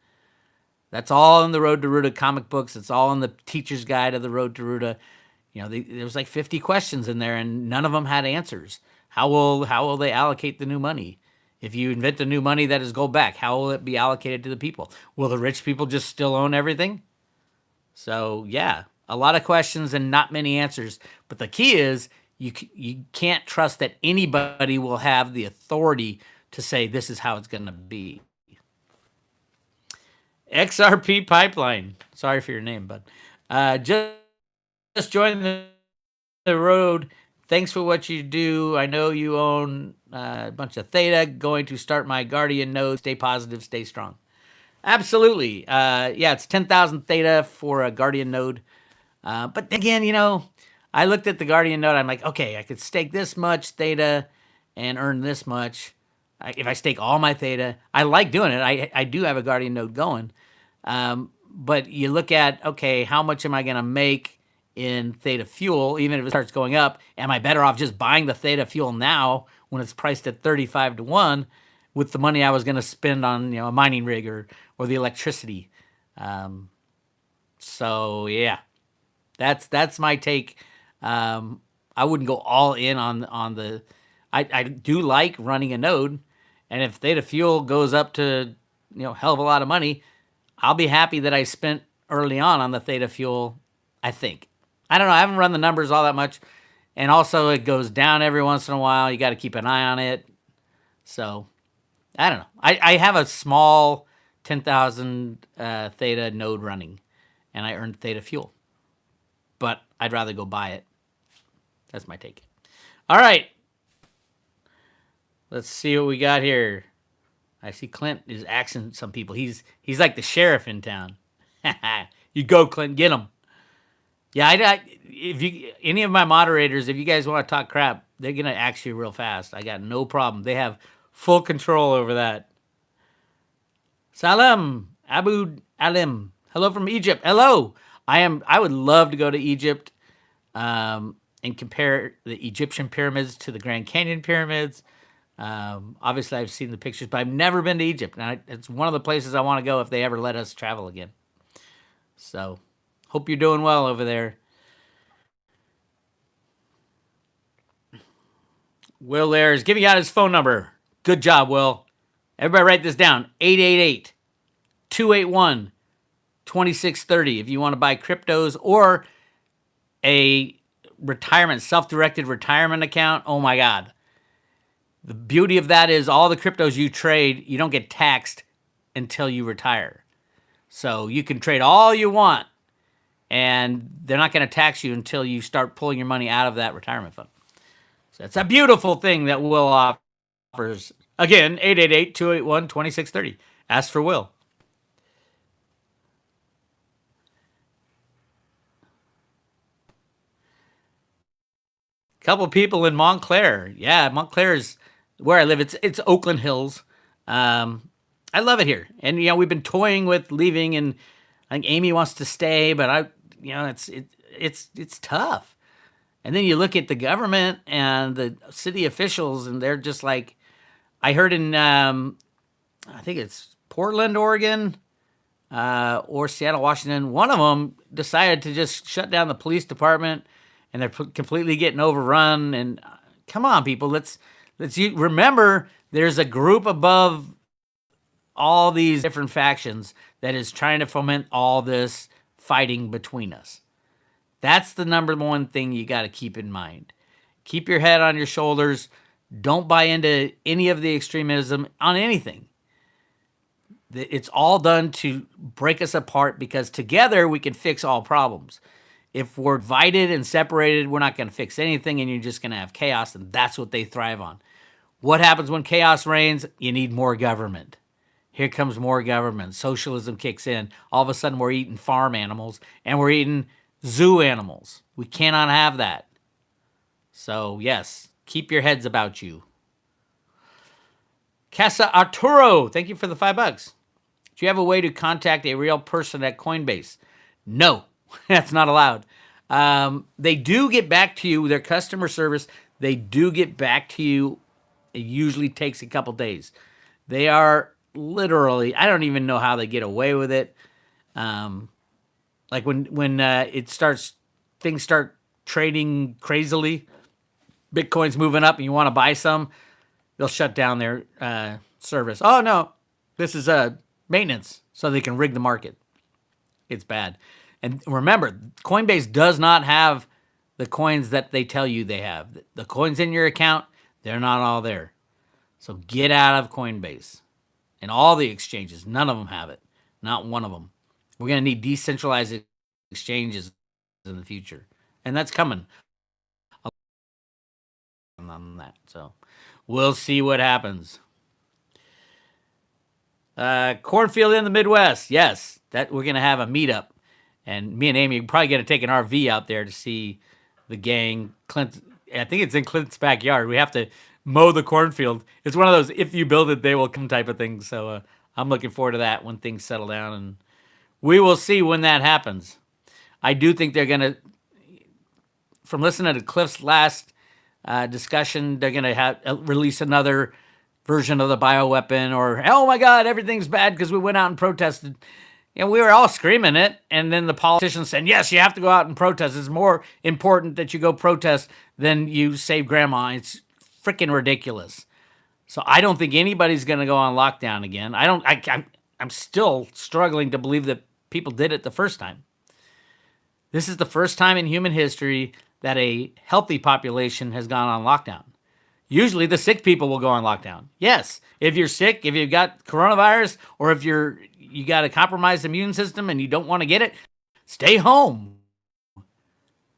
That's all in the Road to Ruta comic books. It's all in the teacher's guide of the Road to Ruta. There was like 50 questions in there, and none of them had answers. How will they allocate the new money? If you invent the new money that is gold back, how will it be allocated to the people? Will the rich people just still own everything? So yeah, a lot of questions and not many answers. But the key is you can't trust that anybody will have the authority to say this is how it's going to be. XRP Pipeline. Sorry for your name, bud. Just joined the road. Thanks for what you do. I know you own a bunch of Theta. Going to start my Guardian node. Stay positive, stay strong. Absolutely. Yeah, it's 10,000 Theta for a Guardian node. But again, I looked at the Guardian node. I'm like, okay, I could stake this much Theta and earn this much. If I stake all my Theta, I like doing it. I do have a Guardian node going. But you look at, okay, how much am I going to make in Theta fuel, even if it starts going up? Am I better off just buying the Theta fuel now when it's priced at 35 to 1 with the money I was going to spend on, a mining rig or the electricity. So yeah, that's my take. I wouldn't go all in on the. I do like running a node, and if Theta Fuel goes up to hell of a lot of money, I'll be happy that I spent early on the Theta Fuel. I think. I don't know. I haven't run the numbers all that much, and also it goes down every once in a while. You got to keep an eye on it. So I don't know. I have a small 10,000 Theta node running, and I earned Theta Fuel, but I'd rather go buy it. That's my take. All right. Let's see what we got here. I see Clint is axing some people. He's like the sheriff in town. You go, Clint, get him. Yeah, if any of my moderators, if you guys want to talk crap, they're gonna axe you real fast. I got no problem. They have full control over that. Salam, Abu Alim. Hello from Egypt. Hello. I would love to go to Egypt and compare the Egyptian pyramids to the Grand Canyon pyramids. Obviously, I've seen the pictures, but I've never been to Egypt. And it's one of the places I want to go if they ever let us travel again. So, hope you're doing well over there. Will there is giving out his phone number. Good job, Will. Everybody write this down. 888-281-2630 if you want to buy cryptos or a self-directed retirement account. Oh my God. The beauty of that is all the cryptos you trade, you don't get taxed until you retire. So you can trade all you want, and they're not going to tax you until you start pulling your money out of that retirement fund. So that's a beautiful thing that Will offers. Again, 888-281-2630. Ask for Will. Couple people in Montclair. Yeah, Montclair is where I live. It's Oakland Hills. I love it here, and we've been toying with leaving, and I think Amy wants to stay, but it's tough. And then you look at the government and the city officials, and they're just like, I heard in I think it's Portland, Oregon, or Seattle, Washington. One of them decided to just shut down the police department, and they're completely getting overrun. And come on, people, let's remember there's a group above all these different factions that is trying to foment all this fighting between us. That's the number one thing you got to keep in mind. Keep your head on your shoulders. Don't buy into any of the extremism on anything. It's all done to break us apart because together we can fix all problems. If we're divided and separated, we're not going to fix anything, and you're just going to have chaos, and that's what they thrive on. What happens when chaos reigns? You need more government. Here comes more government. Socialism kicks in. All of a sudden, we're eating farm animals, and we're eating zoo animals. We cannot have that. So, yes, keep your heads about you. Casa Arturo, thank you for the $5. Do you have a way to contact a real person at Coinbase? No, that's not allowed. They do get back to you, their customer service, they do get back to you. It usually takes a couple days. They are literally, I don't even know how they get away with it. Like when it starts, things start trading crazily, Bitcoin's moving up and you want to buy some, they'll shut down their service. Oh no, this is maintenance, so they can rig the market. It's bad. And remember, Coinbase does not have the coins that they tell you they have. The coins in your account, they're not all there. So get out of Coinbase. And all the exchanges, none of them have it. Not one of them. We're going to need decentralized exchanges in the future. And that's coming. On that. So we'll see what happens. Cornfield in the Midwest. Yes, that we're going to have a meetup. And me and Amy are probably going to take an RV out there to see the gang. Clint, I think it's in Clint's backyard. We have to mow the cornfield. It's one of those, if you build it, they will come type of things. So I'm looking forward to that when things settle down. And we will see when that happens. I do think they're going to, from listening to Cliff's last discussion, they're going to release another version of the bioweapon, or, oh my God, everything's bad because we went out and protested. We were all screaming it, and then the politicians said, yes, you have to go out and protest. It's more important that you go protest than you save grandma. It's freaking ridiculous. So I don't think anybody's going to go on lockdown again. I'm still struggling to believe that people did it the first time. This is the first time in human history that a healthy population has gone on lockdown. Usually the sick people will go on lockdown. Yes, if you're sick, if you've got coronavirus, or if you got a compromised immune system and you don't want to get it, stay home.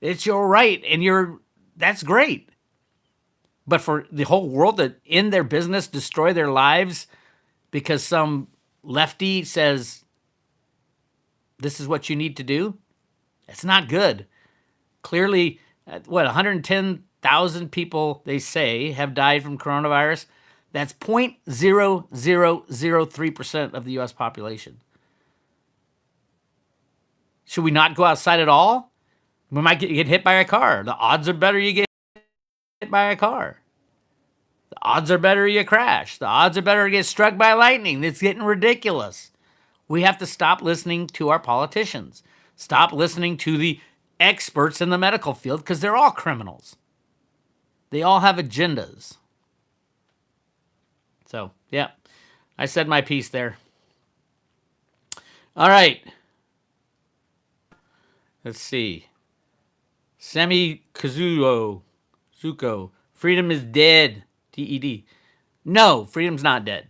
It's your right, and that's great. But for the whole world to end their business, destroy their lives because some lefty says this is what you need to do, it's not good. Clearly, 110,000 people, they say, have died from coronavirus. That's 0.0003% of the U.S. population. Should we not go outside at all? We might get hit by a car. The odds are better you get hit by a car. The odds are better you crash. The odds are better you get struck by lightning. It's getting ridiculous. We have to stop listening to our politicians. Stop listening to the experts in the medical field, because they're all criminals. They all have agendas. So, yeah, I said my piece there. All right. Let's see. Semi Zuko. Freedom is dead. TED. No, freedom's not dead.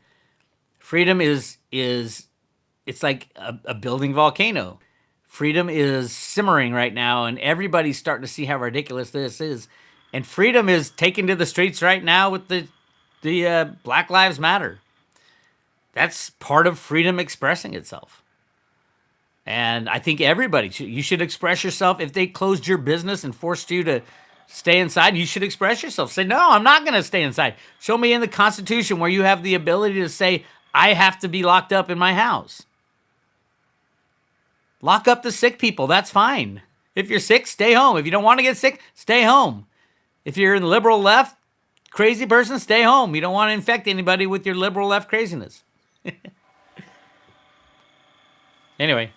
Freedom is it's like a building volcano. Freedom is simmering right now, and everybody's starting to see how ridiculous this is. And freedom is taken to the streets right now with the Black Lives Matter. That's part of freedom expressing itself. And I think you should express yourself. If they closed your business and forced you to stay inside, you should express yourself. Say, no, I'm not going to stay inside. Show me in the Constitution where you have the ability to say, I have to be locked up in my house. Lock up the sick people. That's fine. If you're sick, stay home. If you don't want to get sick, stay home. If you're in the liberal left, crazy person, stay home. You don't want to infect anybody with your liberal left craziness. Anyway.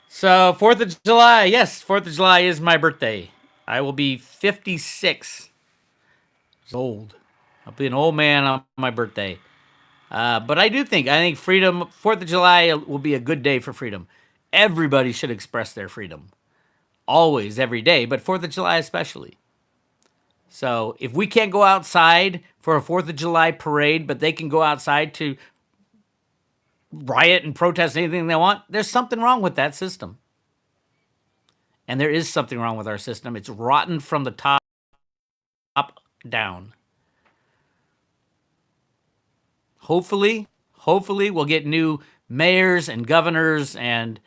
So, 4th of July. Yes, 4th of July is my birthday. I will be 56 years old. I'll be an old man on my birthday. But I think freedom, 4th of July will be a good day for freedom. Everybody should express their freedom. Always, every day, but 4th of July especially. So if we can't go outside for a 4th of July parade, but they can go outside to riot and protest anything they want, there's something wrong with that system. And there is something wrong with our system. It's rotten from the top down. Hopefully we'll get new mayors and governors and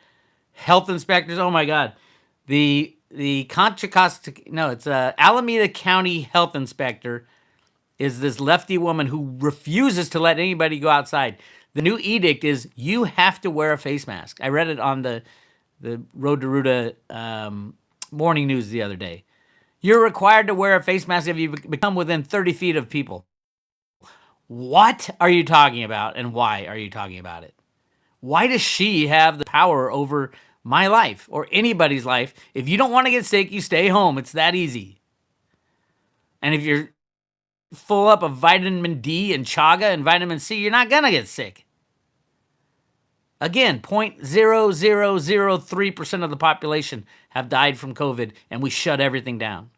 health inspectors. Oh my God. The Alameda County health inspector is this lefty woman who refuses to let anybody go outside. The new edict is you have to wear a face mask. I read it on the Road to Ruta morning news the other day. You're required to wear a face mask if you become within 30 feet of people. What are you talking about, and why are you talking about it? Why does she have the power over my life or anybody's life? If you don't want to get sick, you stay home. It's that easy. And if you're full up of vitamin D and chaga and vitamin C, you're not going to get sick. Again, 0.0003% of the population have died from COVID, and we shut everything down.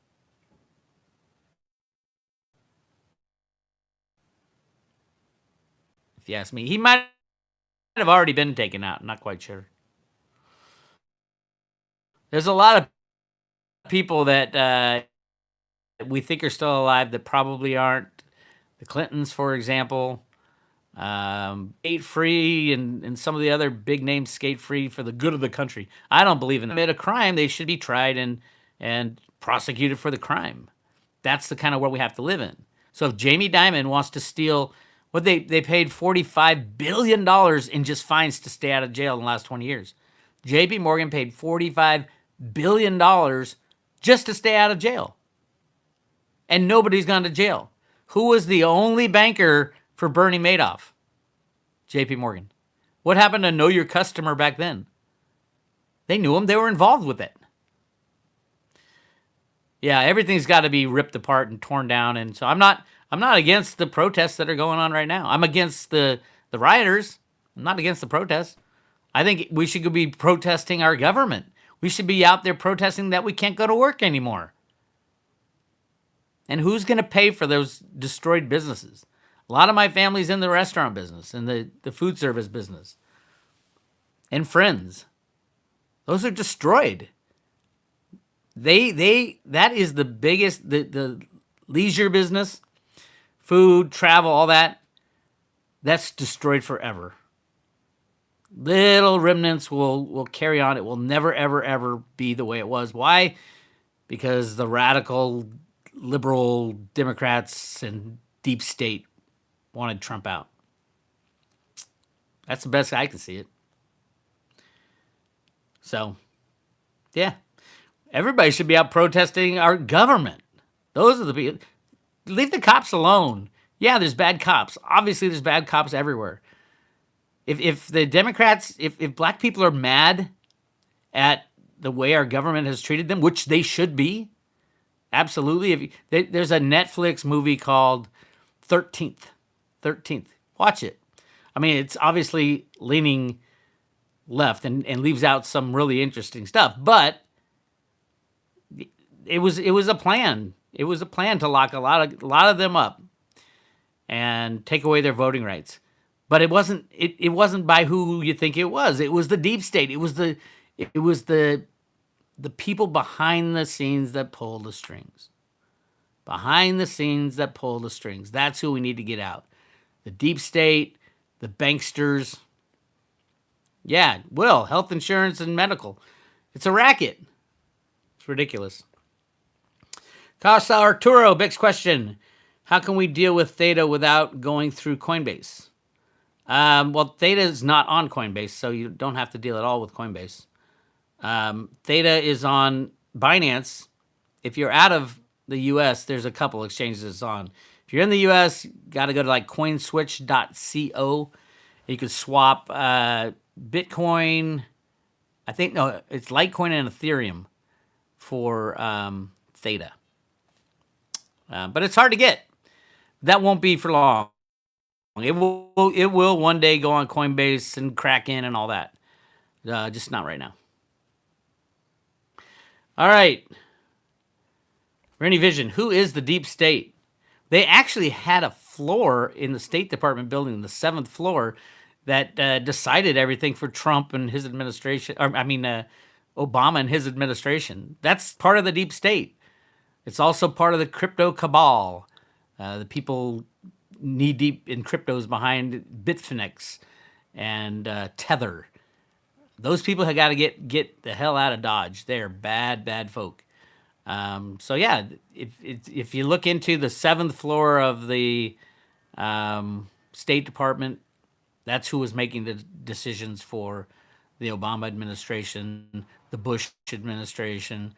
If you ask me, he might have already been taken out. I'm not quite sure. There's a lot of people that we think are still alive that probably aren't. The Clintons, for example. Skate free and some of the other big names skate free for the good of the country. I don't believe in that. If they commit a crime, they should be tried and prosecuted for the crime. That's the kind of world we have to live in. So if Jamie Dimon wants to steal, they paid $45 billion in just fines to stay out of jail in the last 20 years. JP Morgan paid $45 billion just to stay out of jail. And nobody's gone to jail. Who was the only banker for Bernie Madoff? JP Morgan. What happened to know your customer back then? They knew him. They were involved with it. Yeah, everything's got to be ripped apart and torn down. And so I'm not against the protests that are going on right now. I'm against the rioters. I'm not against the protests. I think we should be protesting our government. We should be out there protesting that we can't go to work anymore. And who's going to pay for those destroyed businesses? A lot of my family's in the restaurant business and the food service business. And friends. Those are destroyed. That is the biggest, the leisure business, food, travel, all that, that's destroyed forever. Little remnants will carry on. It will never, ever, ever be the way it was. Why? Because the radical liberal Democrats and deep state wanted Trump out. That's the best I can see it. So, yeah. Everybody should be out protesting our government. Those are the people. Leave the cops alone. Yeah, there's bad cops. Obviously, there's bad cops everywhere. If the Democrats, if black people are mad at the way our government has treated them, which they should be, absolutely. There's a Netflix movie called 13th. 13th. Watch it. I mean, it's obviously leaning left and leaves out some really interesting stuff, but it was a plan. It was a plan to lock a lot of them up and take away their voting rights. But it wasn't by who you think it was. It was the deep state. It was the people behind the scenes that pull the strings. Behind the scenes that pull the strings. That's who we need to get out. The deep state, the banksters. Yeah, health insurance and medical. It's a racket. It's ridiculous. Casa Arturo, Bix question. How can we deal with Theta without going through Coinbase? Well, Theta is not on Coinbase, so you don't have to deal at all with Coinbase. Theta is on Binance. If you're out of the U.S., there's a couple exchanges it's on. If you're in the U.S., you got to go to like coinswitch.co. You can swap Bitcoin. It's Litecoin and Ethereum for Theta. But it's hard to get. That won't be for long. It will one day go on Coinbase and Kraken and all that. Just not right now. All right. Rennie Vision, who is the deep state? They actually had a floor in the State Department building, the 7th floor, that decided everything for Trump and his administration. Obama and his administration. That's part of the deep state. It's also part of the crypto cabal. The people knee deep in cryptos behind Bitfinex and Tether. Those people have got to get the hell out of Dodge. They're bad folk. So yeah, if you look into the 7th floor of the State Department, that's who was making the decisions for the Obama administration, the Bush administration,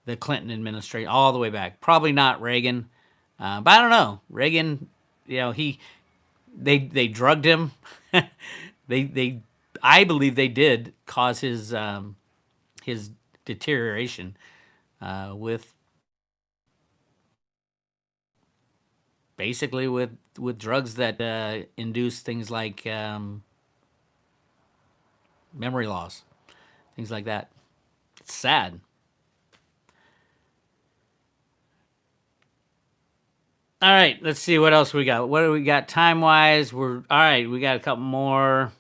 the Clinton administration, all the way back. Probably not Reagan, but I don't know. Reagan, they drugged him. I believe they did cause his deterioration with drugs that induce things like memory loss, things like that. It's sad. All right, let's see what else we got. What do we got time-wise? All right, we got a couple more.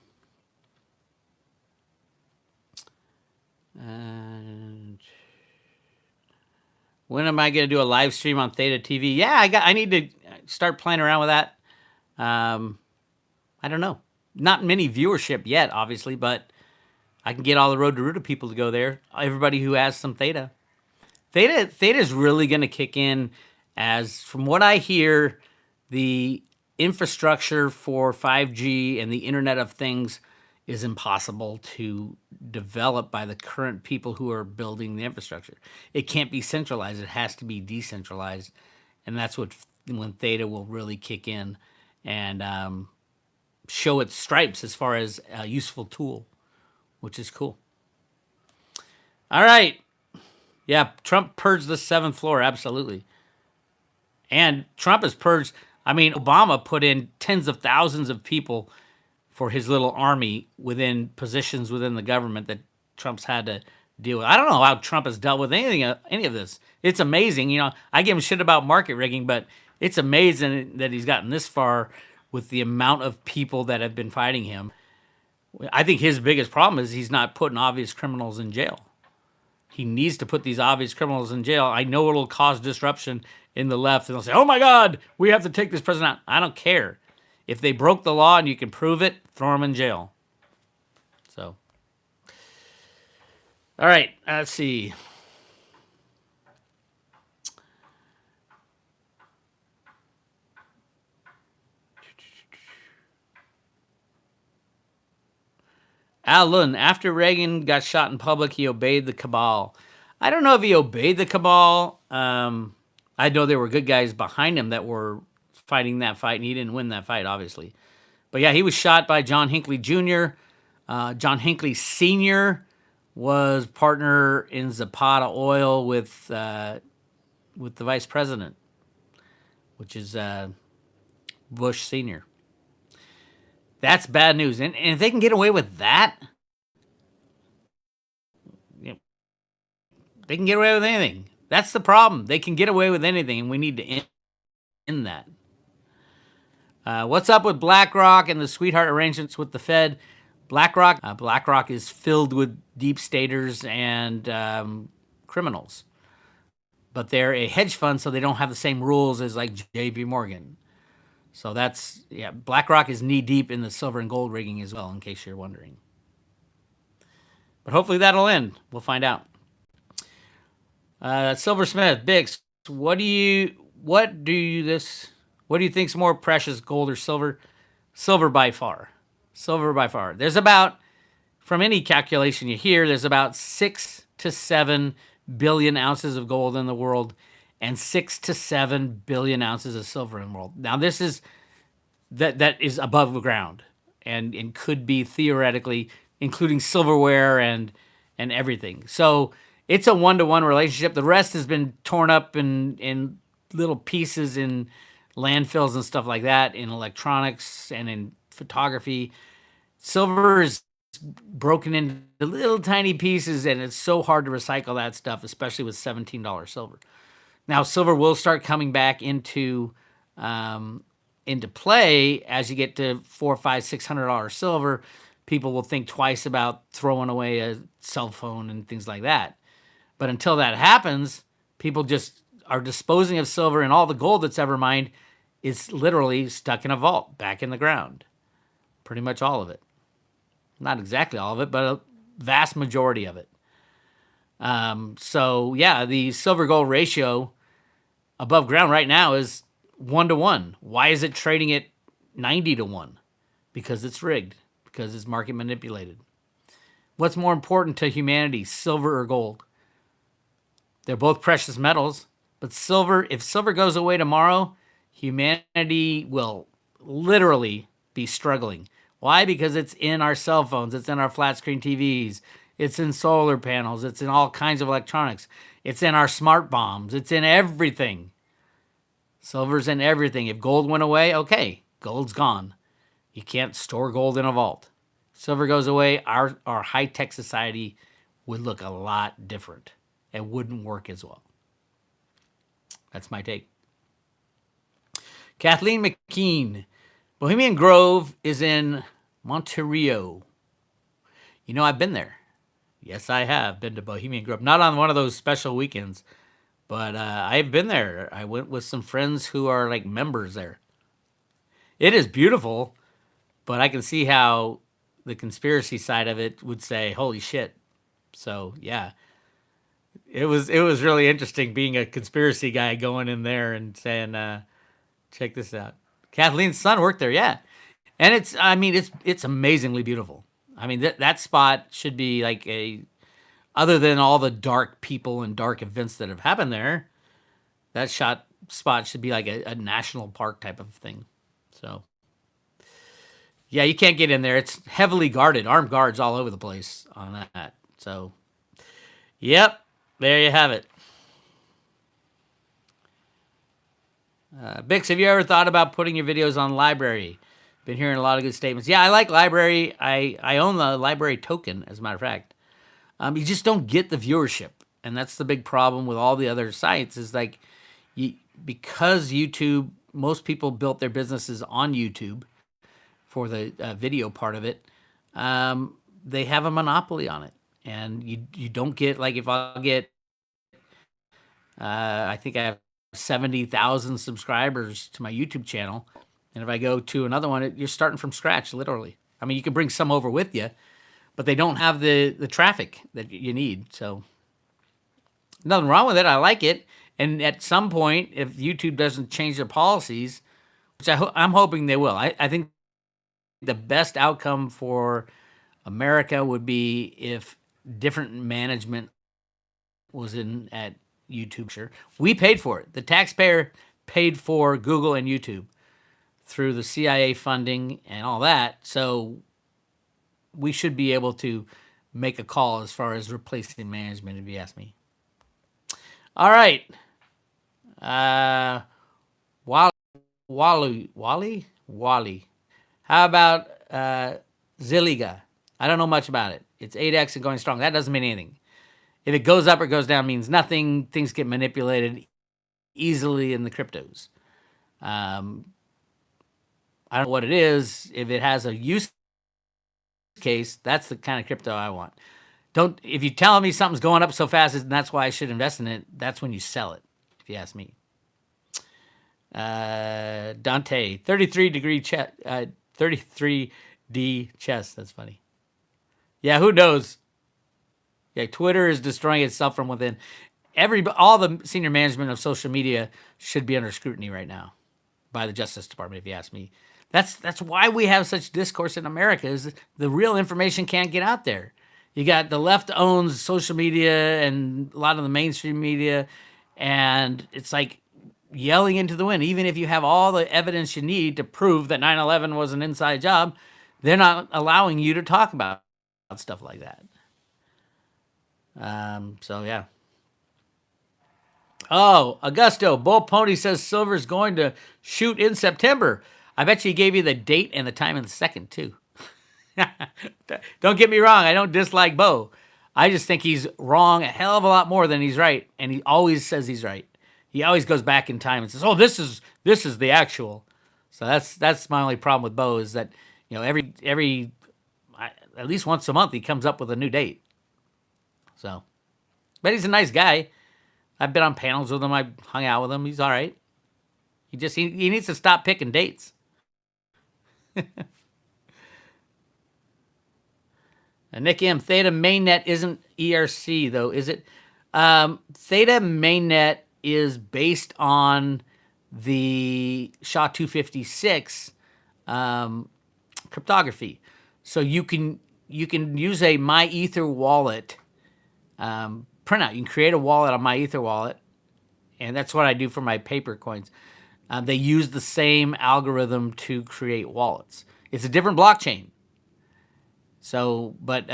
And when am I going to do a live stream on Theta TV? Yeah, I need to start playing around with that. I don't know. Not many viewership yet, obviously, but I can get all the Road to Ruta people to go there. Everybody who has some Theta. Theta is really going to kick in. As from what I hear, the infrastructure for 5G and the Internet of Things is impossible to develop by the current people who are building the infrastructure. It can't be centralized. It has to be decentralized. And that's what when Theta will really kick in and show its stripes as far as a useful tool, which is cool. All right. Yeah, Trump purged the seventh floor, absolutely. And Trump has purged, I mean, Obama put in tens of thousands of people for his little army within positions within the government that Trump's had to deal with. I don't know how Trump has dealt with anything, any of this. It's amazing. You know, I give him shit about market rigging, but it's amazing that he's gotten this far with the amount of people that have been fighting him. I think his biggest problem is he's not putting obvious criminals in jail. He needs to put these obvious criminals in jail. I know it'll cause disruption in the left, and they'll say, oh my God, we have to take this president out. I don't care. If they broke the law and you can prove it, throw them in jail. So, all right, let's see. Al, after Reagan got shot in public, he obeyed the cabal. I don't know if he obeyed the cabal. I know there were good guys behind him that were fighting that fight, and he didn't win that fight, obviously. But yeah, he was shot by John Hinckley Jr. John Hinckley Sr. was partner in Zapata Oil with the vice president, which is Bush Sr. That's bad news. And if they can get away with that, you know, they can get away with anything. That's the problem. They can get away with anything, and we need to end that. What's up with BlackRock and the sweetheart arrangements with the Fed? BlackRock is filled with deep staters and criminals. But they're a hedge fund, so they don't have the same rules as like J.P. Morgan. So that's, yeah, BlackRock is knee deep in the silver and gold rigging as well, in case you're wondering. But hopefully that'll end. We'll find out. Silversmith, Bix, what do you think's more precious, gold or silver? Silver by far. Silver by far. There's about, from any calculation you hear, there's about 6 to 7 billion ounces of gold in the world and 6 to 7 billion ounces of silver in the world. Now this is that is above ground and could be theoretically including silverware and everything. So it's a 1-to-1 relationship. The rest has been torn up in little pieces in landfills and stuff like that, in electronics and in photography. Silver is broken into little tiny pieces, and it's so hard to recycle that stuff, especially with $17 silver. Now, silver will start coming back into play as you get to $400, $500, $600 silver. People will think twice about throwing away a cell phone and things like that. But until that happens, people just are disposing of silver, and all the gold that's ever mined is literally stuck in a vault back in the ground. Pretty much all of it. Not exactly all of it, but a vast majority of it. So yeah, the silver gold ratio above ground right now is 1-to-1. Why is it trading at 90-to-1? Because it's rigged, because it's market manipulated. What's more important to humanity, silver or gold? They're both precious metals, but silver, if silver goes away tomorrow, humanity will literally be struggling. Why? Because it's in our cell phones, it's in our flat screen TVs, it's in solar panels, it's in all kinds of electronics, it's in our smart bombs, it's in everything. Silver's in everything. If gold went away, okay, gold's gone. You can't store gold in a vault. Silver goes away, our high-tech society would look a lot different. It wouldn't work as well. That's my take. Kathleen McKean. Bohemian Grove is in Monterey. You know, I've been there. Yes, I have been to Bohemian Grove. Not on one of those special weekends, but I've been there. I went with some friends who are like members there. It is beautiful, but I can see how the conspiracy side of it would say, holy shit. So, yeah. It was really interesting being a conspiracy guy going in there and saying, check this out. Kathleen's son worked there, yeah. And it's amazingly beautiful. I mean, that spot should be like other than all the dark people and dark events that have happened there, that shot spot should be like a national park type of thing. So, yeah, you can't get in there. It's heavily guarded, armed guards all over the place on that. So, yep, there you have it. Bix, have you ever thought about putting your videos on Library? Been hearing a lot of good statements. Yeah, I like Library. I own the Library token, as a matter of fact. You just don't get the viewership, and that's the big problem with all the other sites. Is like, because YouTube, most people built their businesses on YouTube for the video part of it. They have a monopoly on it, and you don't get, like, if I'll get, I think I have 70,000 subscribers to my YouTube channel, and if I go to another one, you're starting from scratch, literally. I mean, you can bring some over with you, but they don't have the traffic that you need. So nothing wrong with it. I like it. And at some point, if YouTube doesn't change their policies, which I'm hoping they will, I think the best outcome for America would be if different management was in at YouTube. Sure, we paid for it. The taxpayer paid for Google and YouTube through the CIA funding and all that. So we should be able to make a call as far as replacing management, if you ask me. All right. Wally. How about Zilliga? I don't know much about it. It's 8x and going strong. That doesn't mean anything. If it goes up or goes down, means nothing. Things get manipulated easily in the cryptos. I don't know what it is. If it has a use case, that's the kind of crypto I want. If you tell me something's going up so fast and that's why I should invest in it, that's when you sell it, if you ask me. Dante, 33D chess. That's funny. Yeah, who knows? Yeah, Twitter is destroying itself from within. All the senior management of social media should be under scrutiny right now by the Justice Department, if you ask me. That's why we have such discourse in America, is the real information can't get out there. You got the left owns social media and a lot of the mainstream media, and it's like yelling into the wind. Even if you have all the evidence you need to prove that 9/11 was an inside job, they're not allowing you to talk about stuff like that. So yeah. Oh, Augusto, Bull Pony says silver's going to shoot in September. I bet you he gave you the date and the time and the second too. Don't get me wrong, I don't dislike Bo. I just think he's wrong a hell of a lot more than he's right, and he always says he's right. He always goes back in time and says, "Oh, this is the actual." So that's my only problem with Bo, is that, every at least once a month he comes up with a new date. So, but he's a nice guy. I've been on panels with him. I hung out with him. He's all right. He needs to stop picking dates. Nick M. Theta mainnet isn't ERC though, is it? Theta mainnet is based on the SHA-256 cryptography. So you can use a MyEther wallet printout. You can create a wallet on MyEther wallet, and that's what I do for my paper coins. They use the same algorithm to create wallets. It's a different blockchain. So, but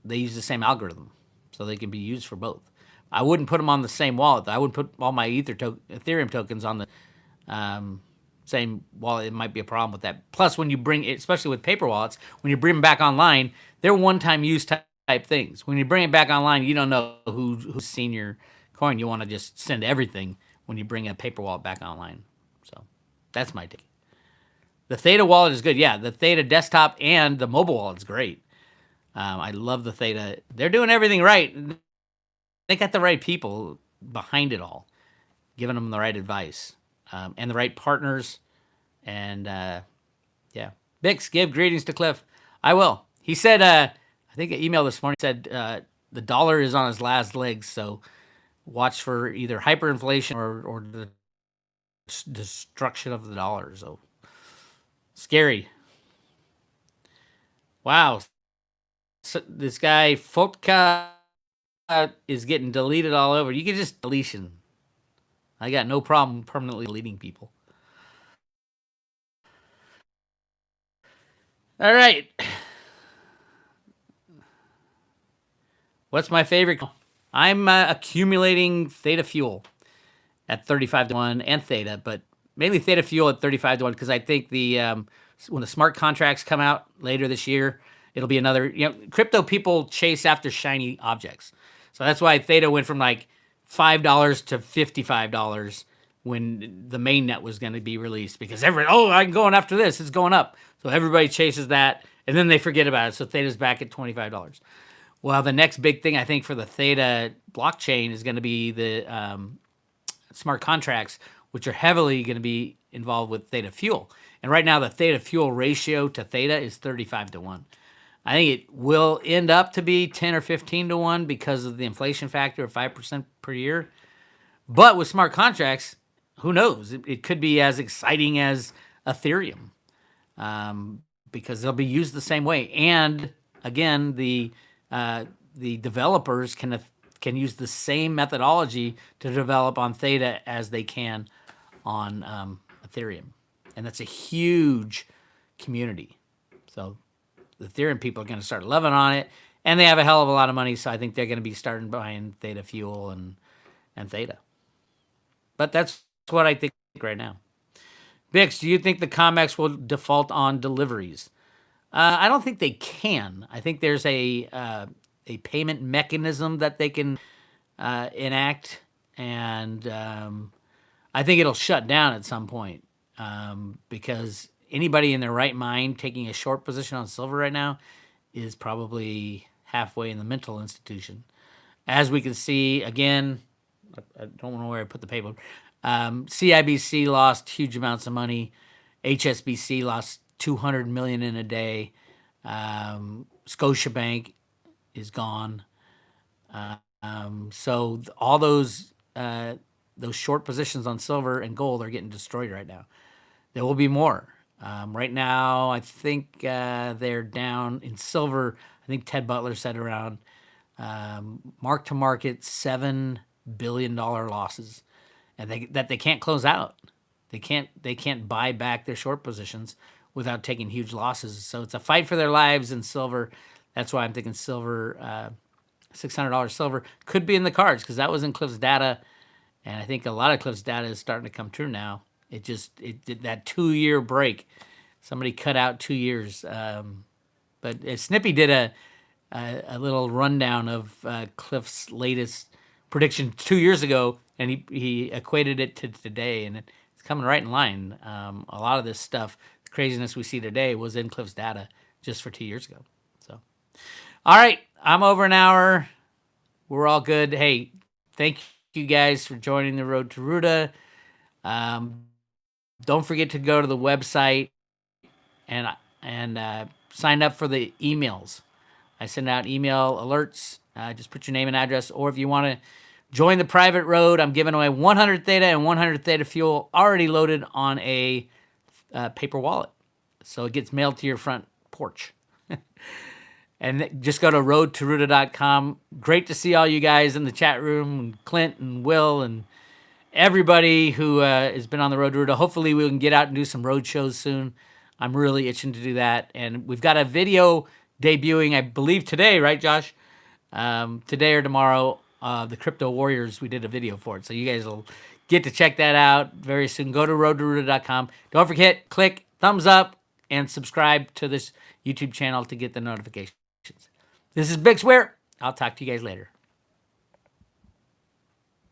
they use the same algorithm, so they can be used for both. I wouldn't put them on the same wallet. I wouldn't put all my Ethereum tokens on the same wallet. It might be a problem with that. Plus, when you bring it, especially with paper wallets, when you bring them back online, they're one-time use type things. When you bring it back online, you don't know who's seen your coin. You want to just send everything when you bring a paper wallet back online. So that's my take. The Theta wallet is good. Yeah, the Theta desktop and the mobile wallet is great. I love the Theta. They're doing everything right. They got the right people behind it all, giving them the right advice, and the right partners. And yeah, Bix, give greetings to Cliff. I will. He said, I think an email this morning said the dollar is on his last legs, so watch for either hyperinflation or the destruction of the dollar. So scary. Wow. So this guy Fotka is getting deleted all over. You can just deletion. I got no problem permanently deleting people. All right. What's my favorite? I'm accumulating Theta Fuel at 35 to 1 and Theta, but mainly Theta Fuel at 35 to 1 because I think when the smart contracts come out later this year, it'll be another, crypto people chase after shiny objects. So that's why Theta went from like $5 to $55 when the mainnet was going to be released because I'm going after this, it's going up. So everybody chases that and then they forget about it. So Theta's back at $25. Well, the next big thing I think for the Theta blockchain is going to be the smart contracts, which are heavily going to be involved with Theta Fuel. And right now, the Theta Fuel ratio to Theta is 35 to 1. I think it will end up to be 10 or 15 to 1 because of the inflation factor of 5% per year. But with smart contracts, who knows? It could be as exciting as Ethereum because they'll be used the same way. And again, the developers can use the same methodology to develop on Theta as they can on Ethereum. And that's a huge community. So the Ethereum people are going to start loving on it. And they have a hell of a lot of money, so I think they're going to be starting buying Theta Fuel and Theta. But that's what I think right now. Bix, do you think the COMEX will default on deliveries? I don't think they can. I think there's a payment mechanism that they can enact, and I think it'll shut down at some point because anybody in their right mind taking a short position on silver right now is probably halfway in the mental institution. As we can see, again, I don't know where I put the paper. CIBC lost huge amounts of money. HSBC lost 200 million in a day. Scotiabank is gone. So all those short positions on silver and gold are getting destroyed right now. There will be more. Right now, I think they're down in silver. I think Ted Butler said around mark to market $7 billion losses, and they can't close out. They can't buy back their short positions without taking huge losses. So it's a fight for their lives in silver. That's why I'm thinking silver, $600 silver could be in the cards because that was in Cliff's data, and I think a lot of Cliff's data is starting to come true now. It did that 2-year break. Somebody cut out 2 years, but Snippy did a little rundown of Cliff's latest prediction 2 years ago, and he equated it to today, and it's coming right in line. A lot of this stuff, the craziness we see today, was in Cliff's data just for 2 years ago. So, all right, I'm over an hour. We're all good. Hey, thank you guys for joining the Road to Ruta. Don't forget to go to the website and sign up for the emails. I send out email alerts. Just put your name and address, or if you want to join the private road, I'm giving away 100 Theta and 100 Theta Fuel already loaded on a paper wallet. So it gets mailed to your front porch. And just go to roadtoruta.com. Great to see all you guys in the chat room, and Clint and Will and everybody who has been on the Road to Ruta. Hopefully we can get out and do some road shows soon. I'm really itching to do that. And we've got a video debuting, I believe today, right, Josh? Today or tomorrow, the Crypto Warriors, we did a video for it. So you guys will get to check that out very soon. Go to roadtoruta.com. Don't forget, click thumbs up and subscribe to this YouTube channel to get the notifications. This is Bix Weir. I'll talk to you guys later.